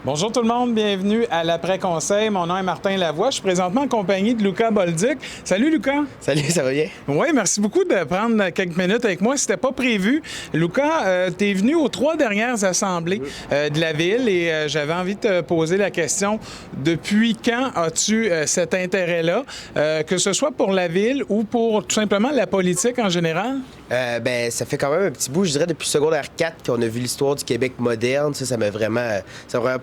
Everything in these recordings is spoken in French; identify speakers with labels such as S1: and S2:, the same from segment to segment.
S1: Bonjour tout le monde, bienvenue à l'Après-Conseil. Mon nom est Martin Lavoie. Je suis présentement en compagnie de Luca Bolduc. Salut Luca!
S2: Salut, ça va bien?
S1: Oui, merci beaucoup de prendre quelques minutes avec moi. C'était pas prévu. Luca, tu es venu aux 3 dernières assemblées de la ville et j'avais envie de te poser la question, depuis quand as-tu cet intérêt-là, que ce soit pour la ville ou pour tout simplement la politique en général?
S2: Ça fait quand même un petit bout, je dirais, depuis secondaire 4 qu'on a vu l'histoire du Québec moderne. Ça m'a vraiment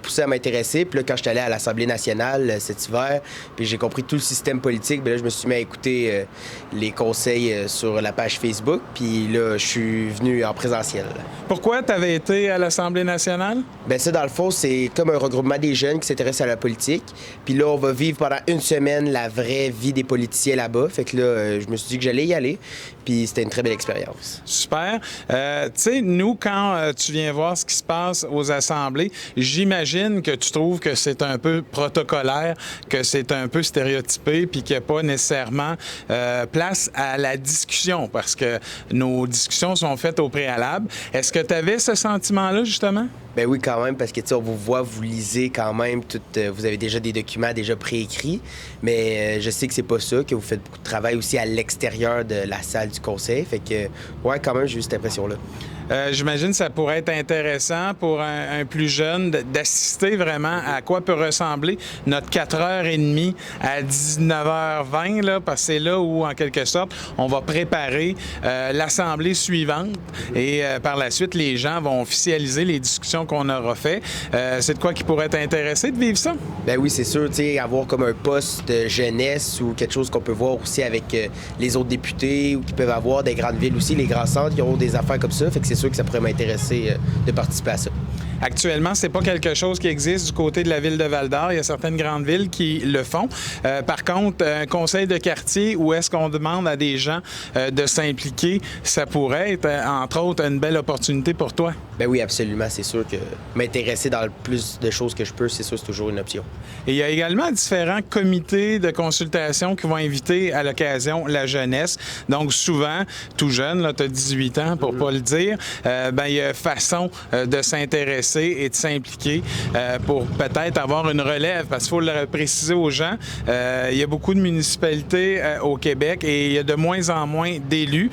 S2: poussé à m'intéresser. Puis là, quand j'étais allé à l'Assemblée nationale cet hiver, puis j'ai compris tout le système politique, bien là, je me suis mis à écouter les conseils sur la page Facebook. Puis là, je suis venu en présentiel.
S1: Pourquoi tu avais été à l'Assemblée nationale?
S2: Bien, ça, dans le fond, c'est comme un regroupement des jeunes qui s'intéressent à la politique. Puis là, on va vivre pendant une semaine la vraie vie des politiciens là-bas. Fait que là, je me suis dit que j'allais y aller. Puis c'était une très belle expérience.
S1: Super. Tu sais, nous, quand tu viens voir ce qui se passe aux assemblées, j'imagine que tu trouves que c'est un peu protocolaire, que c'est un peu stéréotypé, puis qu'il n'y a pas nécessairement place à la discussion, parce que nos discussions sont faites au préalable. Est-ce que tu avais ce sentiment-là, justement?
S2: Ben oui, quand même, parce que, tu sais, on vous voit, vous lisez quand même, vous avez déjà des documents déjà préécrits, mais je sais que c'est pas ça, que vous faites beaucoup de travail aussi à l'extérieur de la salle du conseil. Fait que, ouais, quand même, j'ai eu cette impression-là.
S1: J'imagine que ça pourrait être intéressant pour un plus jeune d'assister vraiment à quoi peut ressembler notre 4h30 à 19h20, là, parce que c'est là où, en quelque sorte, on va préparer l'assemblée suivante et par la suite, les gens vont officialiser les discussions qu'on aura fait. C'est de quoi qui pourrait t'intéresser de vivre ça?
S2: Ben oui, c'est sûr, tu sais, avoir comme un poste de jeunesse ou quelque chose qu'on peut voir aussi avec les autres députés ou qui peuvent avoir des grandes villes aussi, les grands centres qui auront des affaires comme ça. Fait que c'est sûr que ça pourrait m'intéresser de participer à ça.
S1: Actuellement, c'est pas quelque chose qui existe du côté de la ville de Val-d'Or. Il y a certaines grandes villes qui le font. Par contre, un conseil de quartier où est-ce qu'on demande à des gens de s'impliquer, ça pourrait être, entre autres, une belle opportunité pour toi.
S2: Ben oui, absolument. C'est sûr que m'intéresser dans le plus de choses que je peux, c'est sûr, c'est toujours une option.
S1: Et il y a également différents comités de consultation qui vont inviter à l'occasion la jeunesse. Donc, souvent, tout jeune, là, tu as 18 ans pour pas le dire, il y a façon de s'intéresser et de s'impliquer pour peut-être avoir une relève, parce qu'il faut le préciser aux gens, il y a beaucoup de municipalités au Québec et il y a de moins en moins d'élus.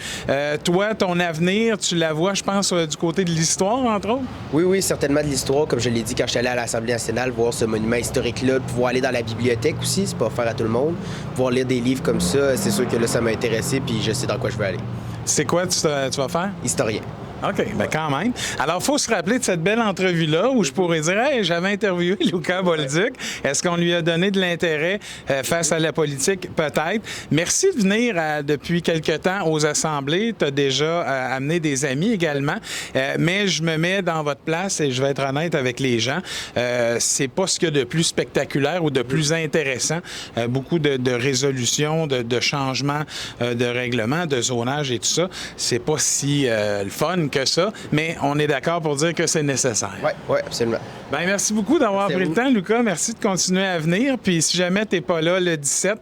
S1: Toi, ton avenir, tu la vois, je pense, du côté de l'histoire, entre autres?
S2: Oui, certainement de l'histoire. Comme je l'ai dit quand je suis allé à l'Assemblée nationale, voir ce monument historique-là, pouvoir aller dans la bibliothèque aussi, c'est pas offert à tout le monde. Pouvoir lire des livres comme ça, c'est sûr que là, ça m'a intéressé, puis je sais dans quoi je veux aller.
S1: C'est quoi tu vas faire?
S2: Historien.
S1: OK, bien quand même. Alors, il faut se rappeler de cette belle entrevue-là où je pourrais dire « Hey, j'avais interviewé Luca Bolduc. Est-ce qu'on lui a donné de l'intérêt face à la politique? Peut-être. » Merci de venir depuis quelque temps aux assemblées. Tu as déjà amené des amis également. Mais je me mets dans votre place et je vais être honnête avec les gens. C'est pas ce qu'il y a de plus spectaculaire ou de plus intéressant. Beaucoup de résolutions, de changements de règlement, de zonage et tout ça. C'est pas si le fun que ça, mais on est d'accord pour dire que c'est nécessaire.
S2: Oui, absolument.
S1: Bien, merci beaucoup d'avoir pris le temps, Luca. Merci de continuer à venir. Puis si jamais tu n'es pas là le 17,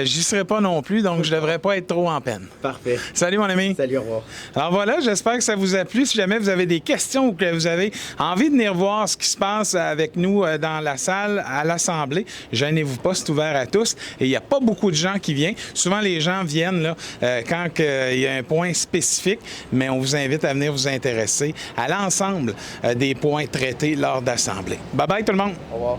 S1: j'y serai pas non plus, donc je devrais pas être trop en peine.
S2: Parfait.
S1: Salut, mon ami.
S2: Salut, au revoir.
S1: Alors voilà, j'espère que ça vous a plu. Si jamais vous avez des questions ou que vous avez envie de venir voir ce qui se passe avec nous dans la salle à l'Assemblée, gênez-vous pas, c'est ouvert à tous. Et il n'y a pas beaucoup de gens qui viennent. Souvent, les gens viennent là, quand il y a un point spécifique, mais on vous invite à venir vous intéresser à l'ensemble des points traités lors d'assemblée. Bye bye tout le monde!
S2: Au revoir.